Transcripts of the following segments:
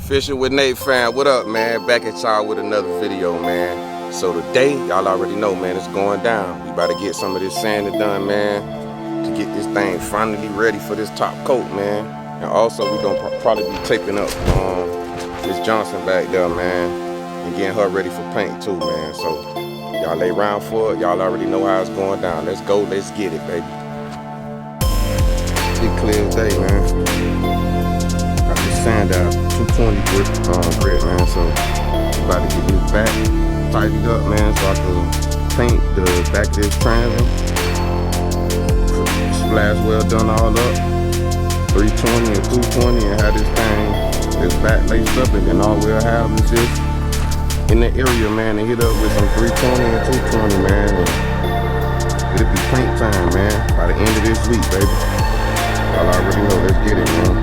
Fishing with Nate fam, what up, man? Back at y'all with another video, man. So today, y'all already know, man, it's going down. We about to get some of this sanding done, man, to get this thing finally ready for this top coat, man. And also, we gonna probably be taping up Miss Johnson back there, man, and getting her ready for paint too, man. So y'all lay around for it. Y'all already know how it's going down. Let's go, let's get it, baby. Big clear day, man. Got this sand out, 220 grit, man. So about to get this back tidied up, man, so I can paint the back of this transom. Splash well done all up, 320 and 220, and have this thing, this back laced up, and then all we'll have is this in the area, man, and hit up with some 320 and 220, man. And it'll be paint time, man, by the end of this week, baby. Y'all already know, let's get it, man.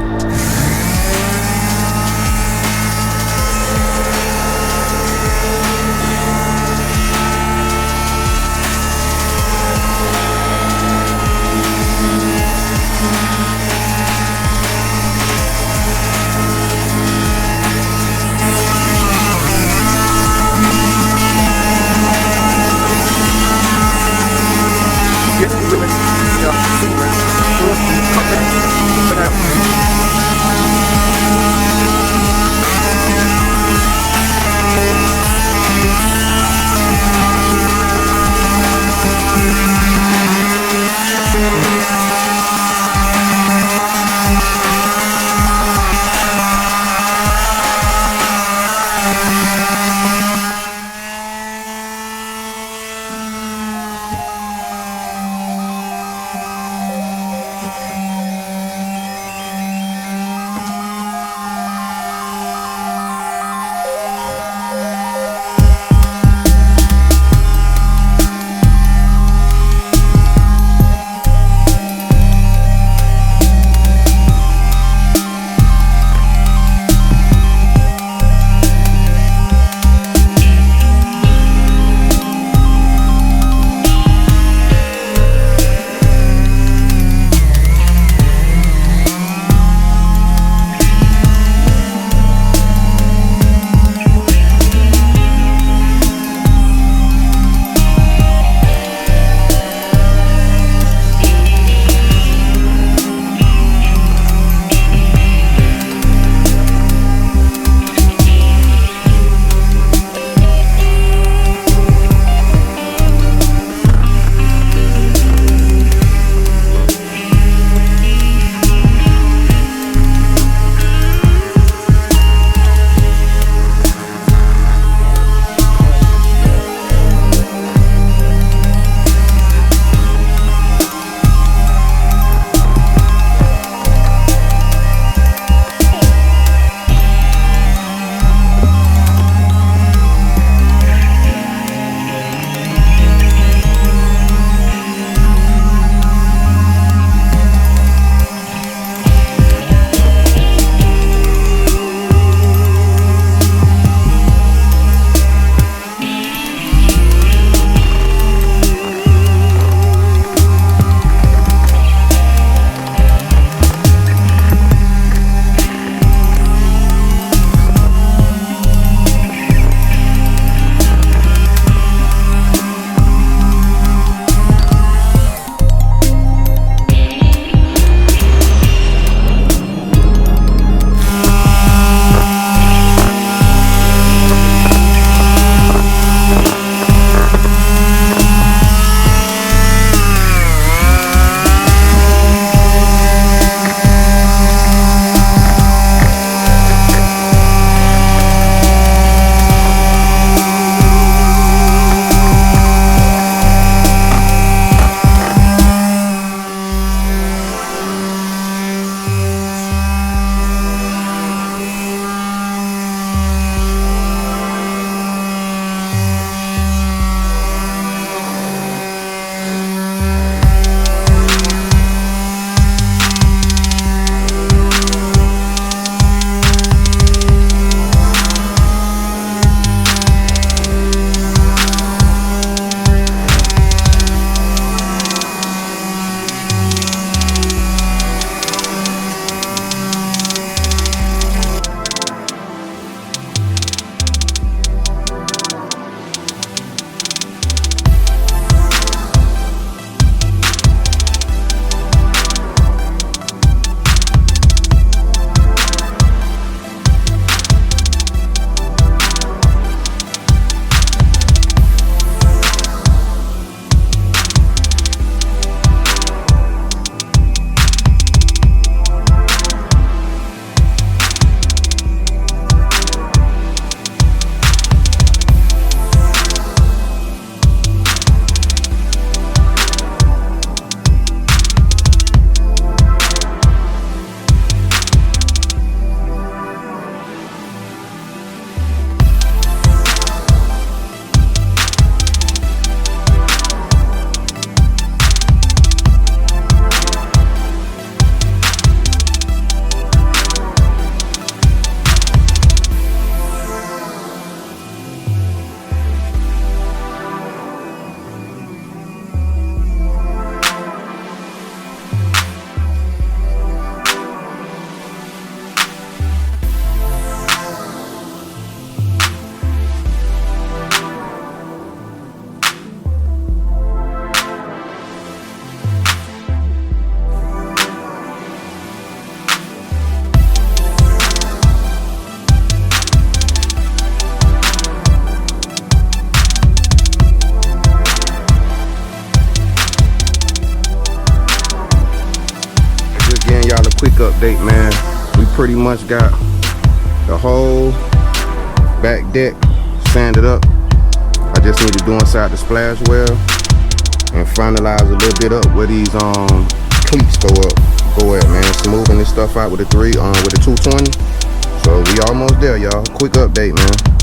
giving y'all a quick update, man. We pretty much got the whole back deck sanded up. I just need to do inside the splash well and finalize a little bit up where these cleats go at, man. Smoothing this stuff out with the 220. So we almost there, y'all. Quick update, man.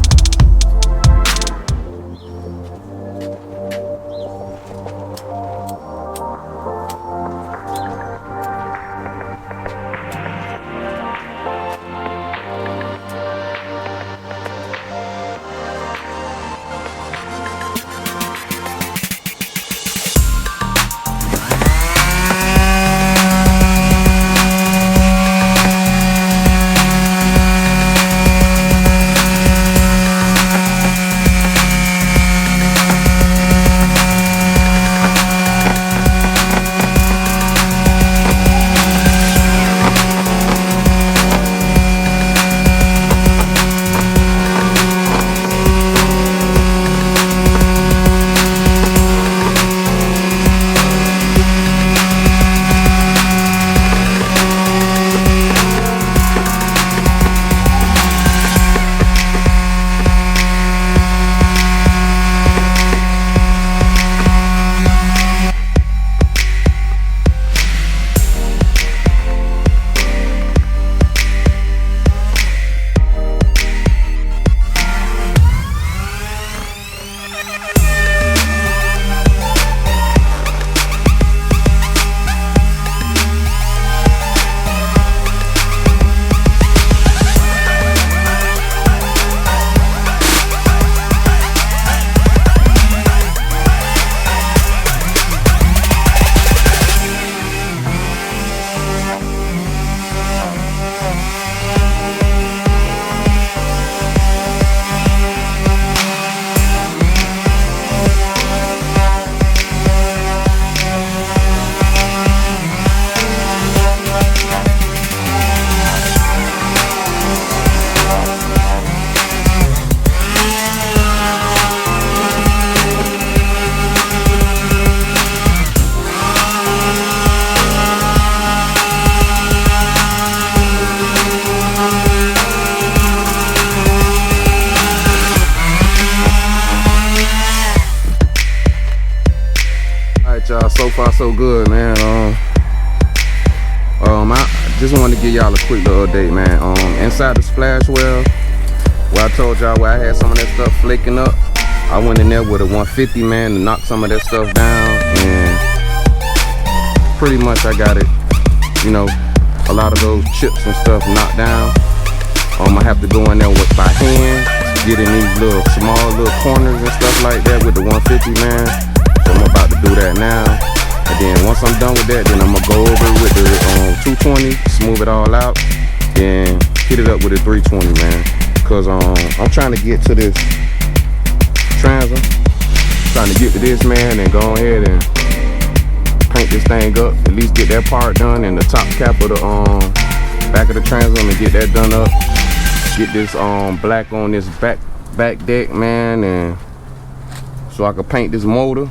Y'all, so far so good, man. I just wanted to give y'all a quick little update, man. Inside the splash well, where I told y'all where I had some of that stuff flaking up, I went in there with a 150, man, to knock some of that stuff down, and pretty much I got it, you know, a lot of those chips and stuff knocked down. I have to go in there with by hand, get in these little small little corners and stuff like that with the 150, man. So I'm about to do that now, and then once I'm done with that, then I'm gonna go over with the 220, smooth it all out, then hit it up with a 320, man. Cause I'm trying to get to this transom, trying to get to this, man, and go ahead and paint this thing up. At least get that part done and the top cap of the back of the transom and get that done up. Get this black on this back deck, man, and so I can paint this motor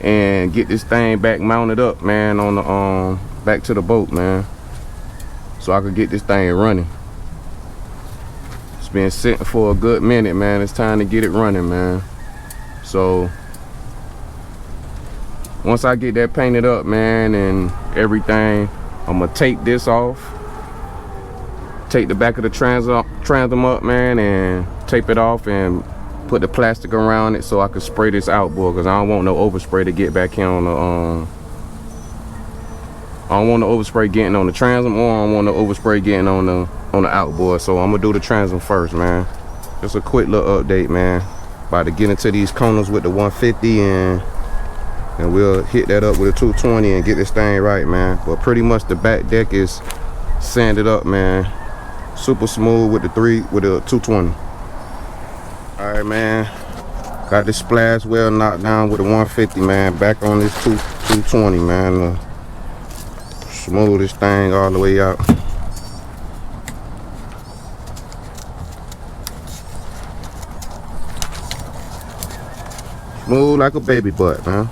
and get this thing back mounted up, man, on the back to the boat, man, so I could get this thing running. It's been sitting for a good minute, man. It's time to get it running, man. So once I get that painted up, man, and everything, I'm gonna tape this off, take the back of the transom up, man, and tape it off and put the plastic around it so I can spray this outboard, because I don't want no overspray to get back here on the I don't want the overspray getting on the transom, or I don't want the overspray getting on the outboard. So I'm gonna do the transom first, man. Just a quick little update, man. About to get into these corners with the 150, and we'll hit that up with a 220 and get this thing right, man. But pretty much the back deck is sanded up, man. Super smooth with the 220. All right, man. Got this splash well knocked down with a 150, man. Back on this 220, man. Smooth this thing all the way out. Smooth like a baby butt, man.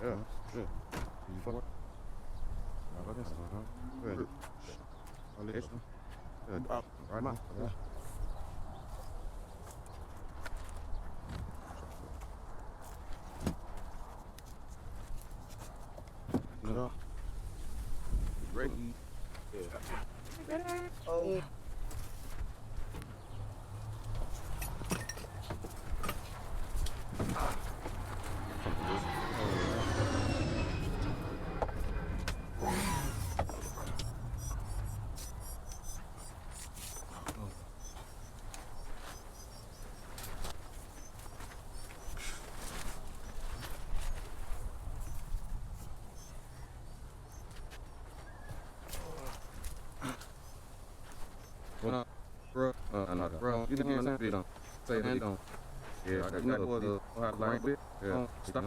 Yeah, shit. You fuck? Good. I'll let you. Good. Right now. Yeah. No. Ready? Yeah. Oh. Bro, bro, you can hear something don't say that don't. Yeah, I got the right bit. Yeah, stop.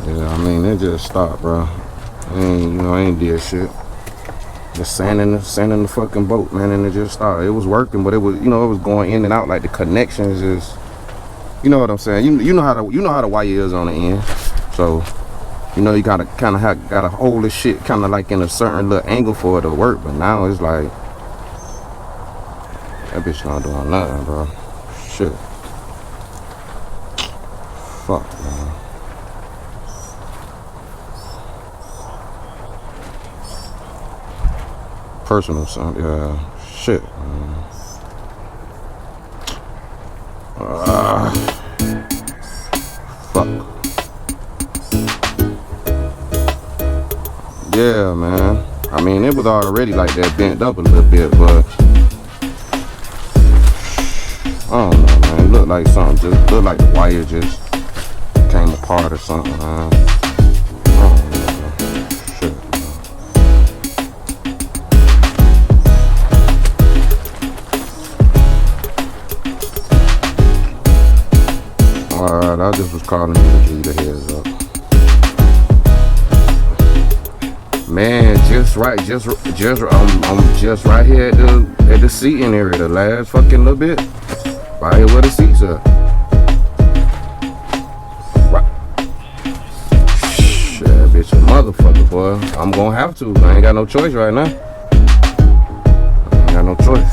Yeah, I mean it just stopped, bro. I ain't did shit. Just sanding the fucking boat, man, and it just stopped. It was working, but it was, it was going in and out like the connections is, you know what I'm saying. You know how the wire is on the end, so. You gotta gotta hold this shit kind of like in a certain little angle for it to work. But now it's like that bitch not doing nothing, bro. Shit. Fuck, man. Personal sound, yeah. Shit, man. Fuck. Yeah, man. I mean, it was already like that, bent up a little bit, but I don't know, man. It looked like the wire just came apart or something, man. I don't know, man. Shit, man. Alright, I just was calling you to give you the heads up. Man, I'm just right here at the seating area, the last fucking little bit. Right here where the seats are. Right. Shit, bitch, a motherfucker, boy. I'm gonna have to. I ain't got no choice right now. I ain't got no choice.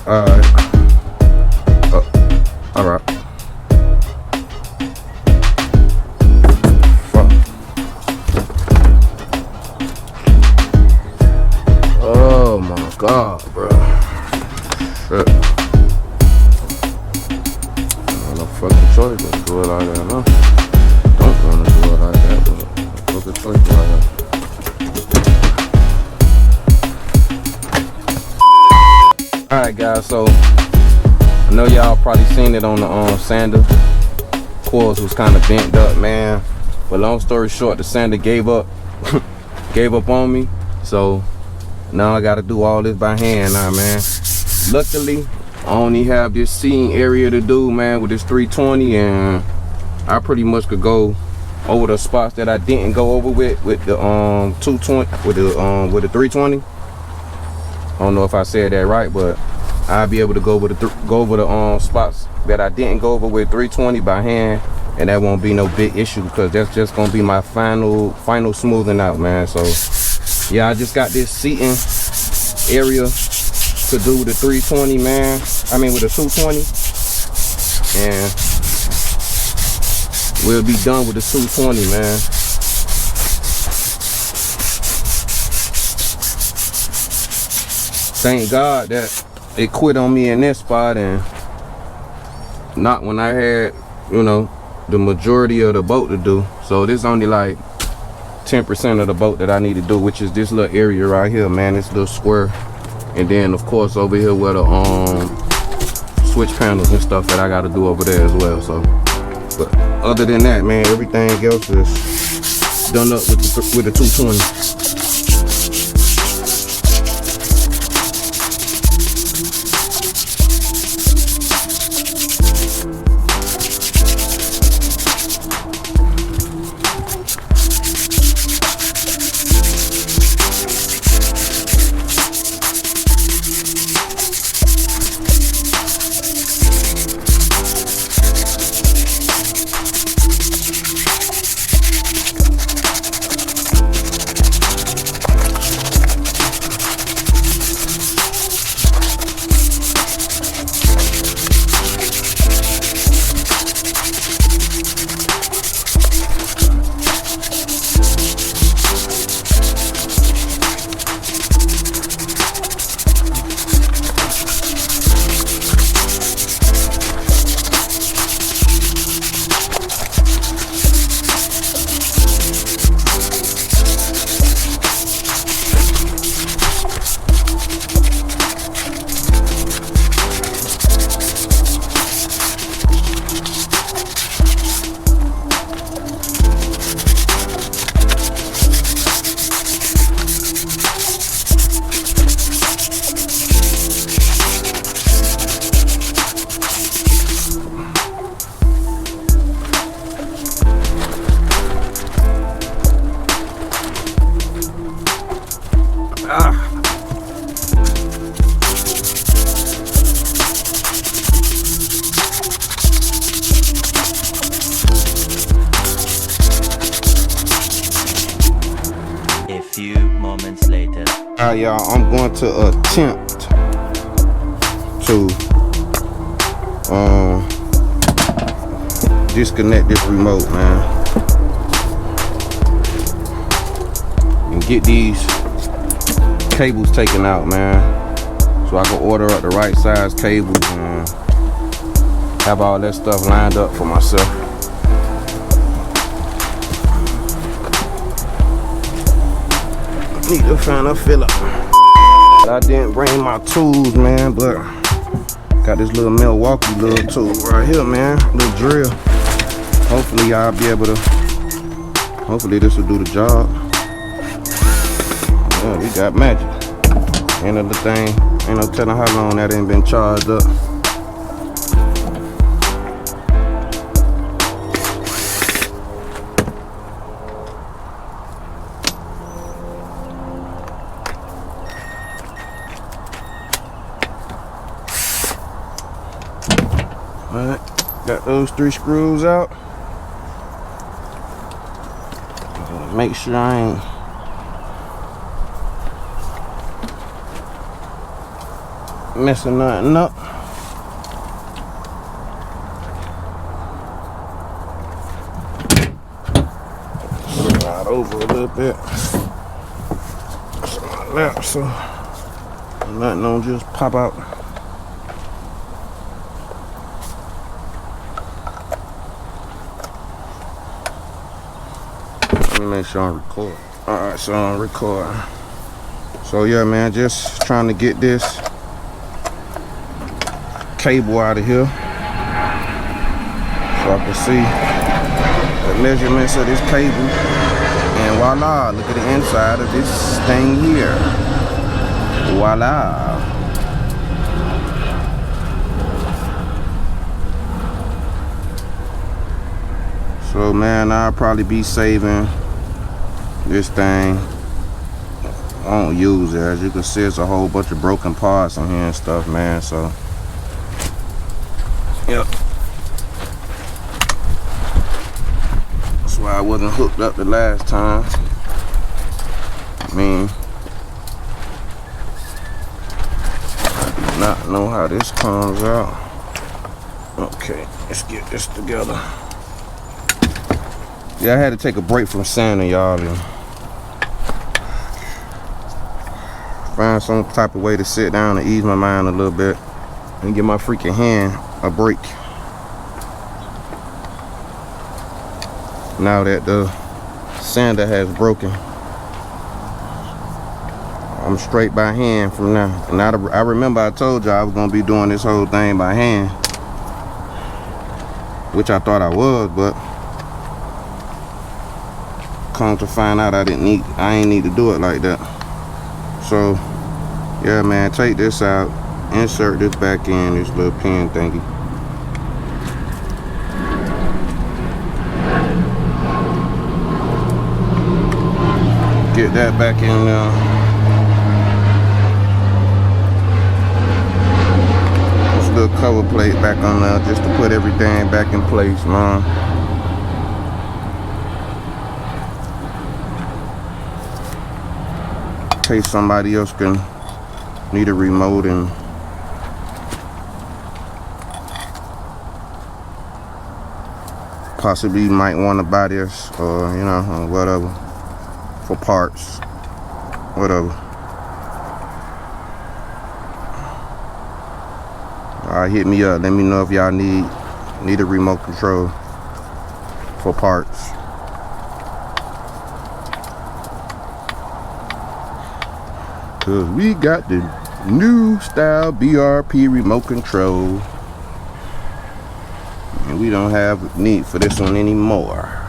Alright. Alright. Oh my God, bro. Shit. No fucking choice. Let's do it like that, no? Don't want to do it like that, but fucking choice like that. Alright, guys, so I know y'all probably seen it on the sander. Coils was kind of bent up, man. But long story short, the sander gave up on me. So now I gotta do all this by hand now, man. Luckily, I only have this seating area to do, man, with this 320, and I pretty much could go over the spots that I didn't go over with the 220, with the 320. I don't know if I said that right, but I'll be able to go over the spots that I didn't go over with 320 by hand, and that won't be no big issue because that's just gonna be my final smoothing out, man. So yeah, I just got this seating area to do with the 320, man. I mean with the 220, and we'll be done with the 220, man. Thank God that it quit on me in this spot and not when I had, the majority of the boat to do. So this only like 10% of the boat that I need to do, which is this little area right here, man. This little square, and then of course over here where the switch panels and stuff that I got to do over there as well. So, but other than that, man, everything else is done up with the 220. Ah. A few moments later. Alright, y'all, I'm going to attempt to disconnect this remote, man, and get these cables taken out, man, so I can order up the right size cables and have all that stuff lined up for myself. Need to find a fill up. I didn't bring my tools, man, but got this little Milwaukee little tool right here, man, little drill. Hopefully y'all be able to, hopefully this will do the job. Yeah, we got magic. End of the thing, ain't no telling how long that ain't been charged up. Alright, got those 3 screws out. Make sure I ain't messing nothing up. Slide over a little bit. Slide out so nothing don't just pop out. Let me make sure I'm recording. Alright, so I'm recording. So yeah, man, just trying to get this cable out of here so I can see the measurements of this cable, and voila, look at the inside of this thing here. Voila. So man, I'll probably be saving this thing. I don't use it. As you can see, it's a whole bunch of broken parts in here and stuff, man. So yep, that's why I wasn't hooked up the last time. I mean, I do not know how this comes out. Okay, let's get this together. Yeah, I had to take a break from sanding, y'all, and find some type of way to sit down and ease my mind a little bit and give my freaking hand a break. Now that the sander has broken, I'm straight by hand from now. And I remember I told you I was gonna be doing this whole thing by hand, which I thought I was, but come to find out I ain't need to do it like that. So yeah, man, take this out, insert this back in, this little pin thingy. Get that back in there. This little cover plate back on there just to put everything back in place, man. In case somebody else can need a remote and possibly might want to buy this, or you know, whatever, for parts, whatever. Alright, hit me up, let me know if y'all need a remote control for parts. Cause we got the new style BRP remote control, and we don't have need for this one anymore.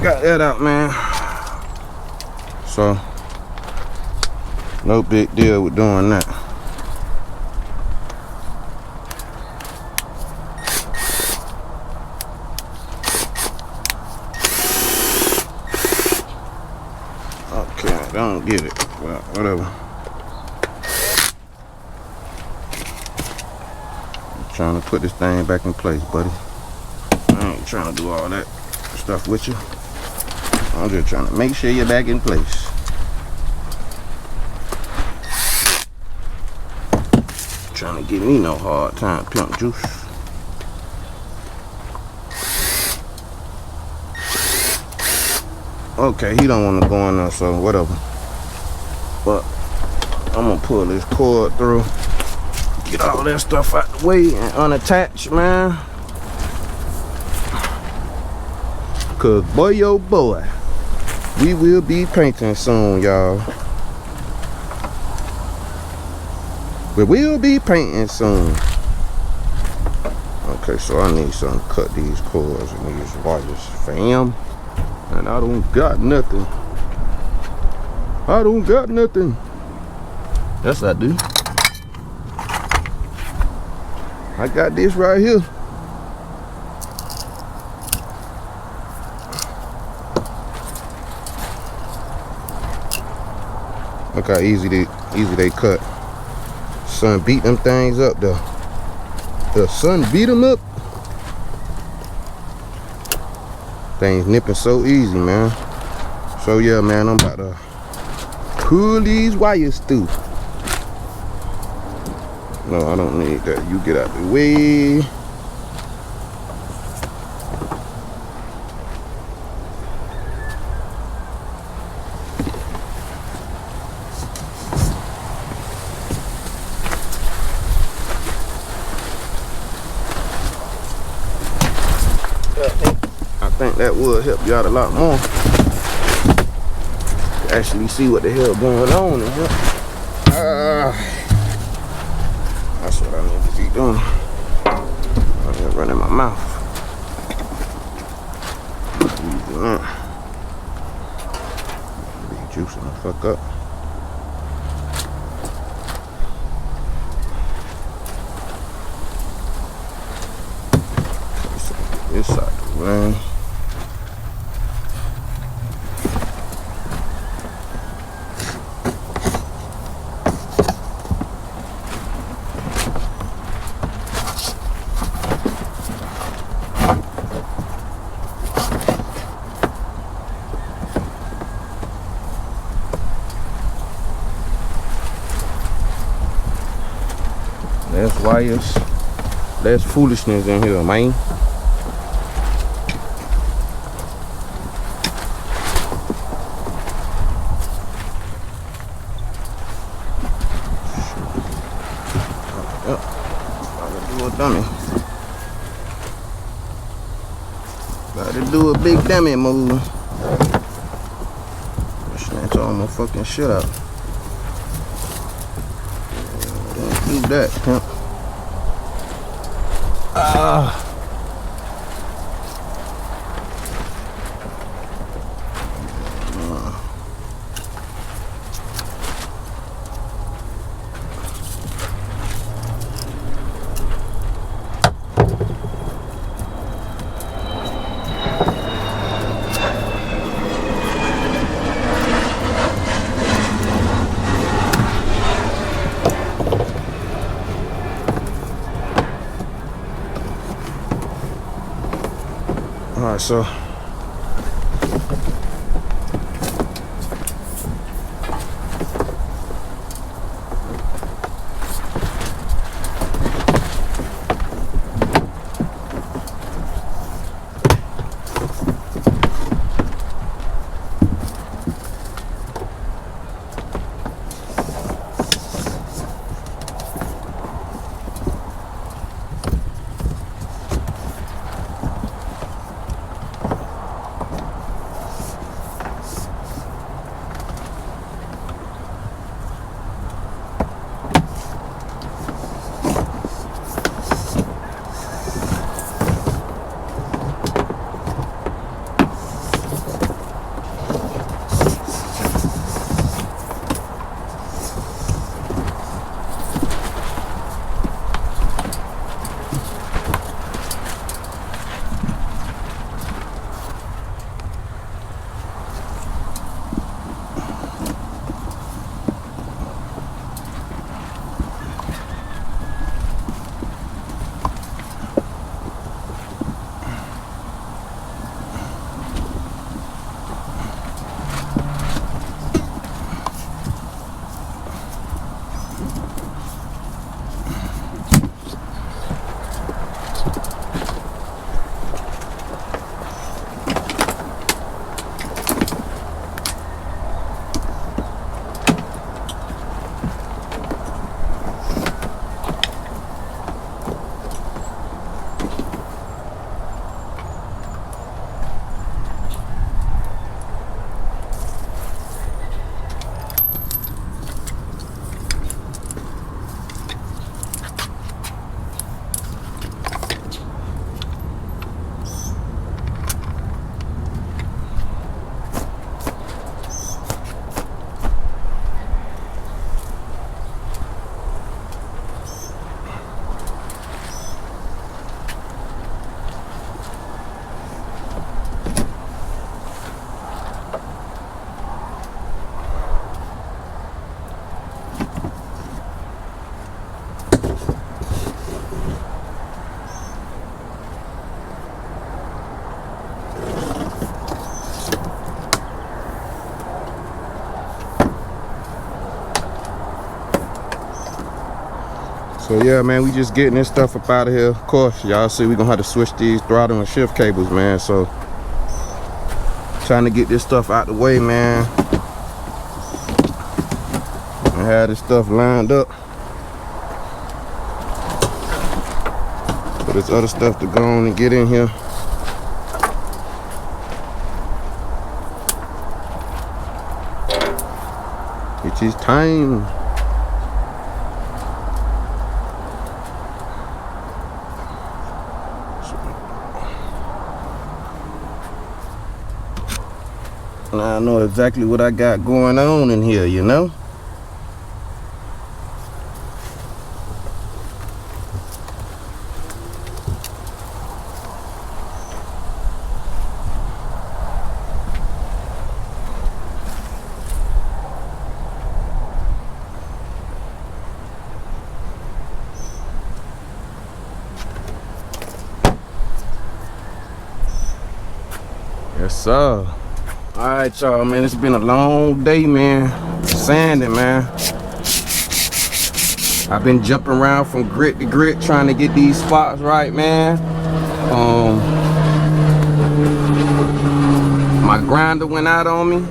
got that out, man. So no big deal with doing that. Okay, I don't get it. Well, whatever. I'm trying to put this thing back in place, buddy. I ain't trying to do all that stuff with you. I'm just trying to make sure you're back in place. Trying to give me no hard time, Pimp Juice. Okay, he don't want to go in there, so whatever. But I'm gonna pull this cord through, get all that stuff out the way and unattach, man. Cause boy, oh boy, we will be painting soon, y'all. We will be painting soon. Okay, so I need something to cut these cords and these wires, fam. And I don't got nothing. I don't got nothing. Yes, I do. I got this right here. Look how easy they cut. Sun beat them things up though. The sun beat them up. Things nipping so easy, man. So yeah, man, I'm about to pull these wires through. No, I don't need that. You get out the way. I think that would help you out a lot more. To actually see what the hell going on in here. That's what I need to be doing. I'm gonna run in my mouth. Be juicing the fuck up. This side of the way. Less wires, less foolishness in here, man. Dummy. Got to do a big dummy move. Snatch all my fucking shit out. Don't do that, pimp. Alright, so So yeah, man, we just getting this stuff up out of here. Of course, y'all see we gonna have to switch these throttle and shift cables, man. So trying to get this stuff out the way, man, and have this stuff lined up for this other stuff to go on and get in here. It is time. Now I know exactly what I got going on in here, you know? Yes, sir. Alright, y'all, man, it's been a long day, man. Sanding, man. I've been jumping around from grit to grit trying to get these spots right, man. My grinder went out on me.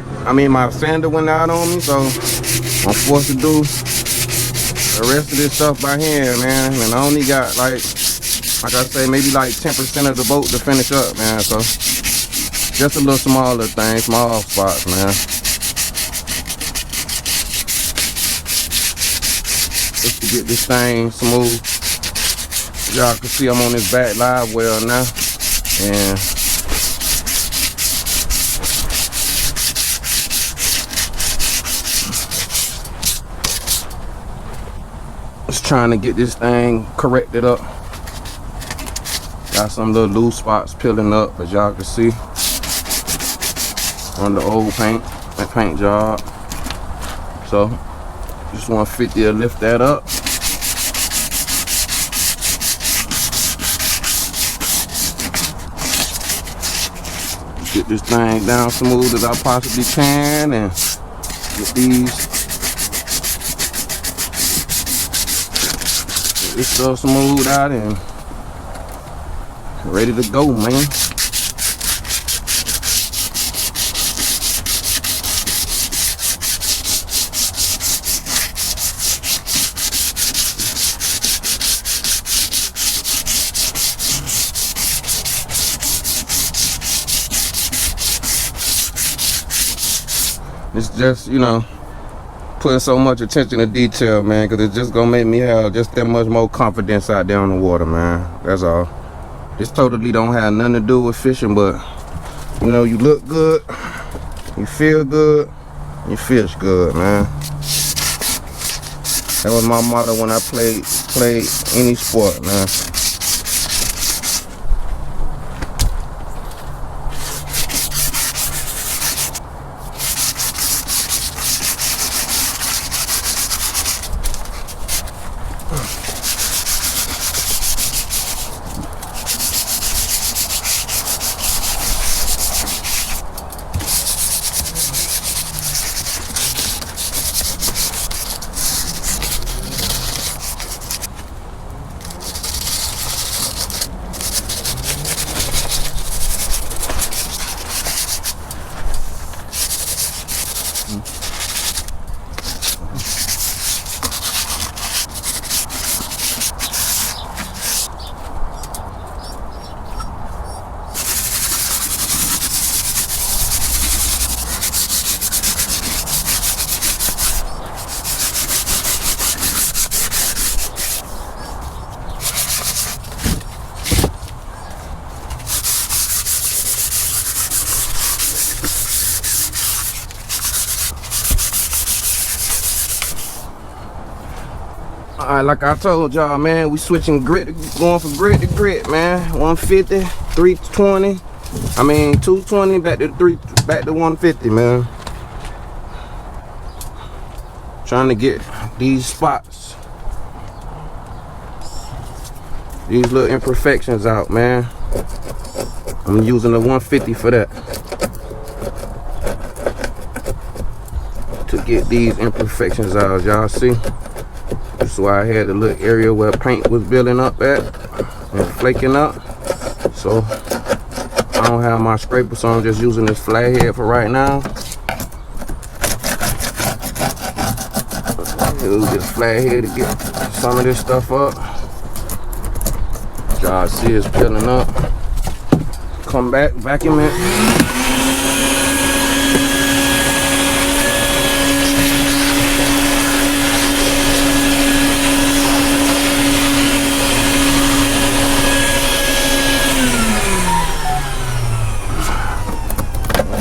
My sander went out on me, so I'm forced to do the rest of this stuff by hand, man. And I only got like I say, maybe like 10% of the boat to finish up, man. So just a little smaller thing, small spots, man. Just to get this thing smooth. Y'all can see I'm on this back live well now. And just trying to get this thing corrected up. Got some little loose spots peeling up, as y'all can see, on the old paint job. So just 150 to lift that up. Get this thing down smooth as I possibly can and get this stuff smooth out and ready to go, man. It's just, you know, putting so much attention to detail, man, because it's just gonna make me have just that much more confidence out there on the water, man. That's all. This totally don't have nothing to do with fishing, but you know, you look good, you feel good, you fish good, man. That was my motto when I played any sport, man. Alright, like I told y'all, man, we switching grit, going from grit to grit, man. 150, 320. 220 back to 150, man. Trying to get these spots, these little imperfections out, man. I'm using the 150 for that. To get these imperfections out, y'all see? This is why I had the little area where paint was building up at and flaking up. So I don't have my scraper, so I'm just using this flathead for right now. Use this flathead to get some of this stuff up. Y'all see it's peeling up. Come back, vacuum it.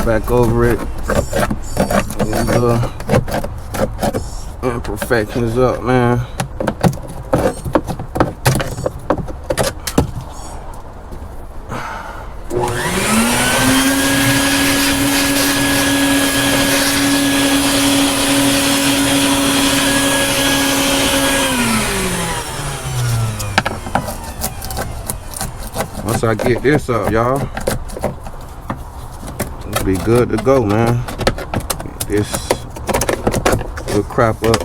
Back over it. And imperfections up, man. Once I get this up, y'all, it'll be good to go, man. This will crap up.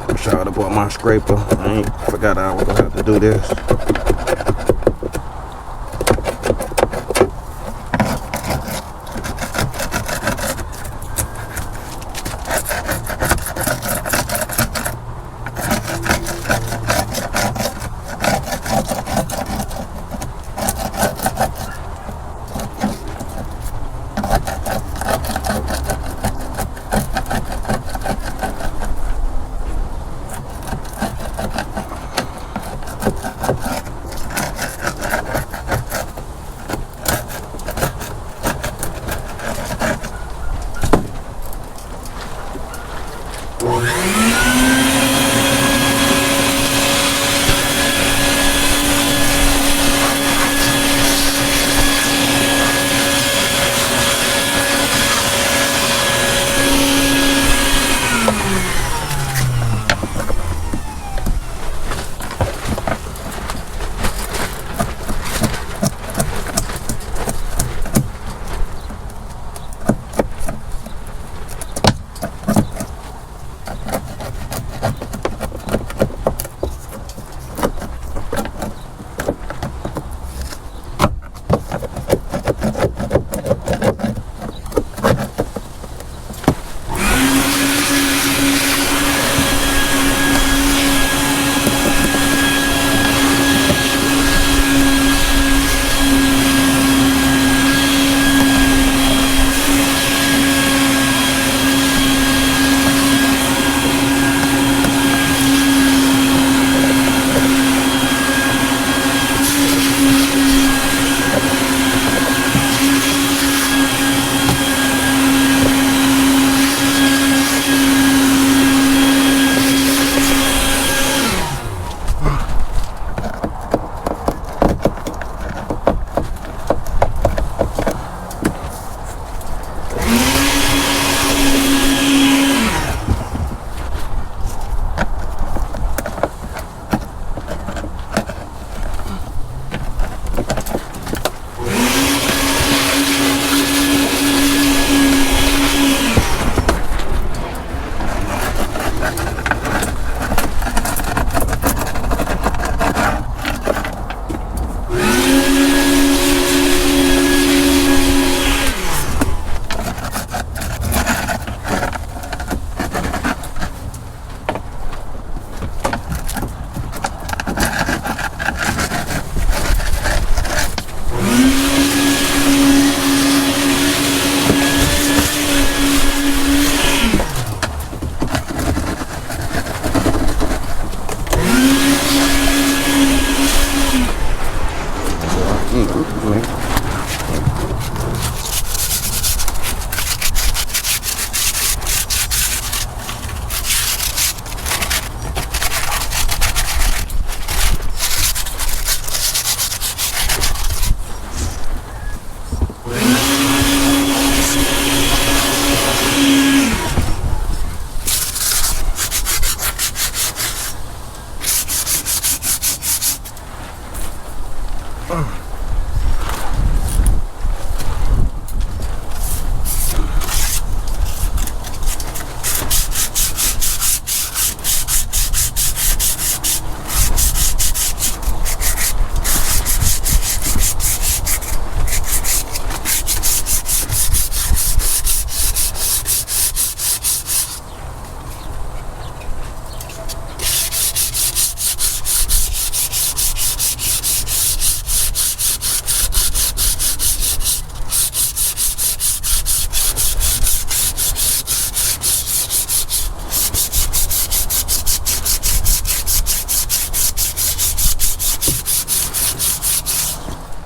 Wish I would have bought my scraper. I forgot I was gonna have to do this.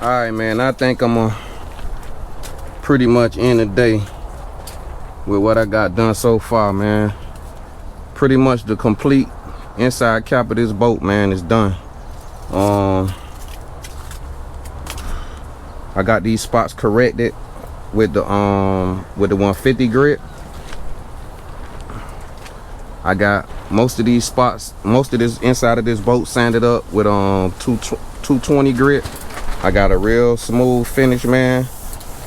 All right, man, I think I'm gonna pretty much end the day with what I got done so far, man. Pretty much the complete inside cap of this boat, man, is done. I got these spots corrected with the 150 grit. I got most of these spots, most of this inside of this boat sanded up with 220 grit. I got a real smooth finish, man.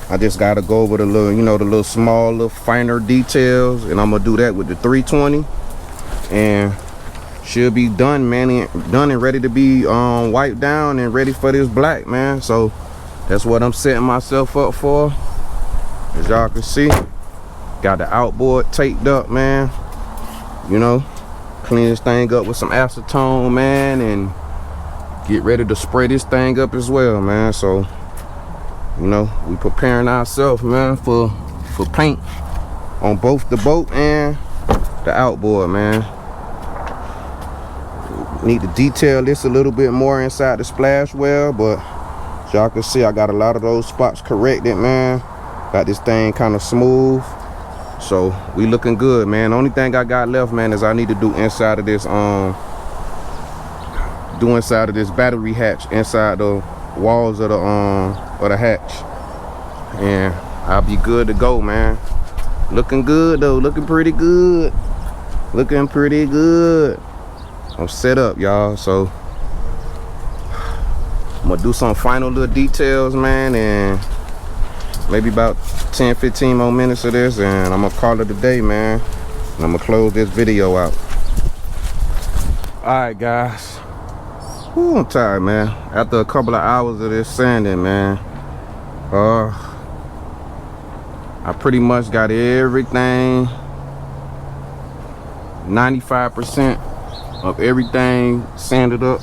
I just gotta go over the little, you know, the little small, little finer details, and I'm gonna do that with the 320, and should be done, man. Done and ready to be wiped down and ready for this black, man. So that's what I'm setting myself up for. As y'all can see, got the outboard taped up, man. You know, clean this thing up with some acetone, man, and get ready to spray this thing up as well, man. So, you know, we preparing ourselves, man, for paint on both the boat and the outboard, man. Need to detail this a little bit more inside the splash well, but as y'all can see, I got a lot of those spots corrected, man. Got this thing kind of smooth, so we looking good, man. Only thing I got left, man, is I need to do inside of this inside of this battery hatch, inside the walls of the hatch, and I'll be good to go, man. Looking good though, looking pretty good, looking pretty good. I'm set up, y'all, so I'm gonna do some final little details, man, and maybe about 10-15 more minutes of this, and I'm gonna call it a day, man, and I'm gonna close this video out. All right, guys. Whew, I'm tired, man. After a couple of hours of this sanding, man, I pretty much got everything, 95% of everything sanded up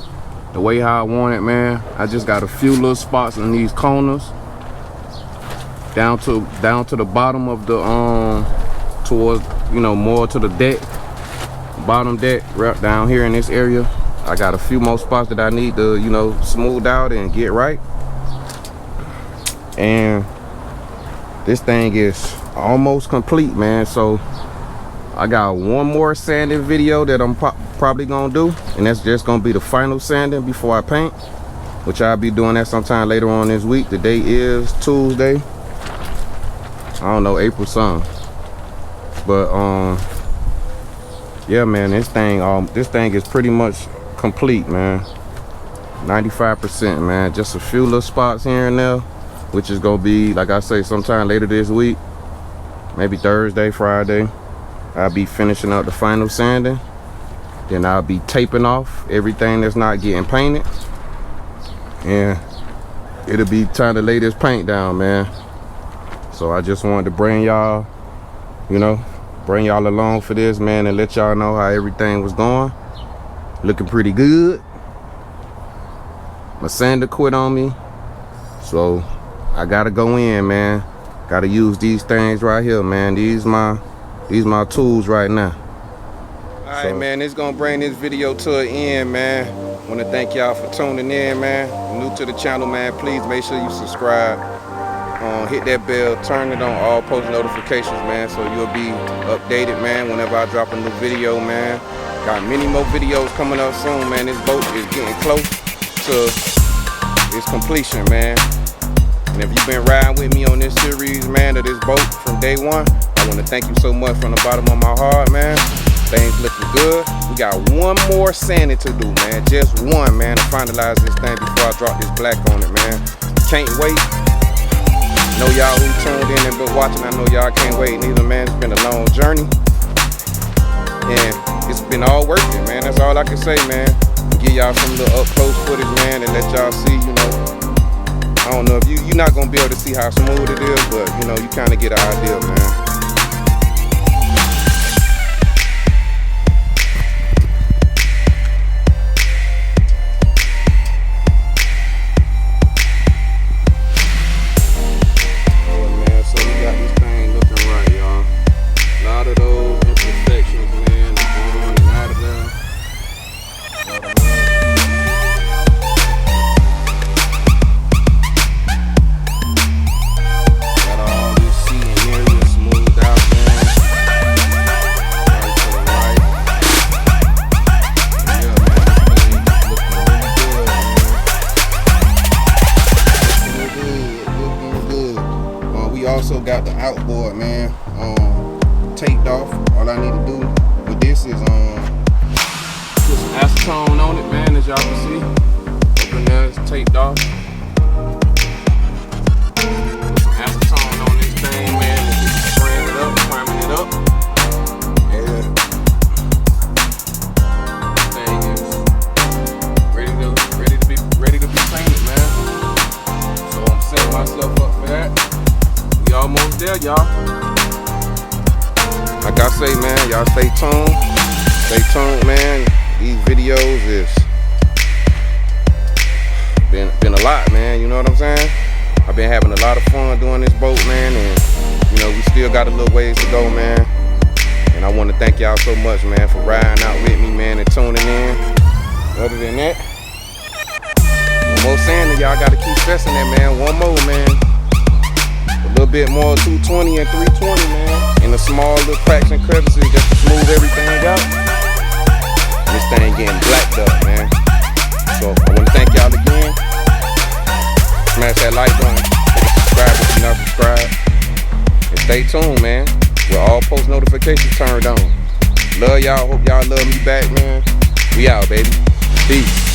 the way how I want it, man. I just got a few little spots in these corners, down to the bottom of the towards, you know, more to the deck, bottom deck, right down here in this area. I got a few more spots that I need to, you know, smooth out and get right. And this thing is almost complete, man. So I got one more sanding video that I'm probably gonna do, and that's just gonna be the final sanding before I paint, which I'll be doing that sometime later on this week. The day is Tuesday. I don't know, April something. But yeah, man, this thing is pretty much complete, man. 95%, man. Just a few little spots here and there, which is gonna be, like I say, sometime later this week, maybe Thursday, Friday. I'll be finishing up the final sanding. Then I'll be taping off everything that's not getting painted, and it'll be time to lay this paint down, man. So I just wanted to bring y'all, you know, bring y'all along for this, man, and let y'all know how everything was going. Looking pretty good. My sander quit on me, so I gotta go in, man. Gotta use these things right here, man. These my tools right now. All right, man, this gonna bring this video to an end, man. Want to thank y'all for tuning in, man. New to the channel, man, please make sure you subscribe. Hit that bell, turn it on all post notifications, man, so you'll be updated, man, whenever I drop a new video, man. Got many more videos coming up soon, man. This boat is getting close to its completion, man. And if you've been riding with me on this series, man, of this boat from day one, I want to thank you so much from the bottom of my heart, man. Things looking good. We got one more sanding to do, man. Just one, man, to finalize this thing before I drop this black on it, man. Can't wait. Know y'all who tuned in and been watching, I know y'all can't wait neither, man. It's been a long journey, and it's been all worth it, man. That's all I can say, man. Give y'all some little up close footage, man, and let y'all see, you know, I don't know if you're not gonna be able to see how smooth it is, but you know, you kind of get an idea, man. got the outboard, man, taped off. All I need to do with this is put some acetone on it, man, as y'all can see. Up in there, it's taped off. Put some acetone on this thing, man, and just spraying it up, priming it up. Yeah. This thing is ready to be painted, man. So I'm setting myself up for that. We almost there, y'all. Like I say, man, y'all stay tuned. Stay tuned, man. These videos is been a lot, man. You know what I'm saying? I've been having a lot of fun doing this boat, man, and you know, we still got a little ways to go, man. And I want to thank y'all so much, man, for riding out with me, man, and tuning in. Other than that, one more saying that y'all gotta keep stressing that, man. One more, man. A little bit more 220 and 320, man. In the small little cracks and crevices just to smooth everything out. This thing getting blacked up, man. So I want to thank y'all again. Smash that like button. Subscribe if you're not subscribed. And stay tuned, man, with all post notifications turned on. Love y'all. Hope y'all love me back, man. We out, baby. Peace.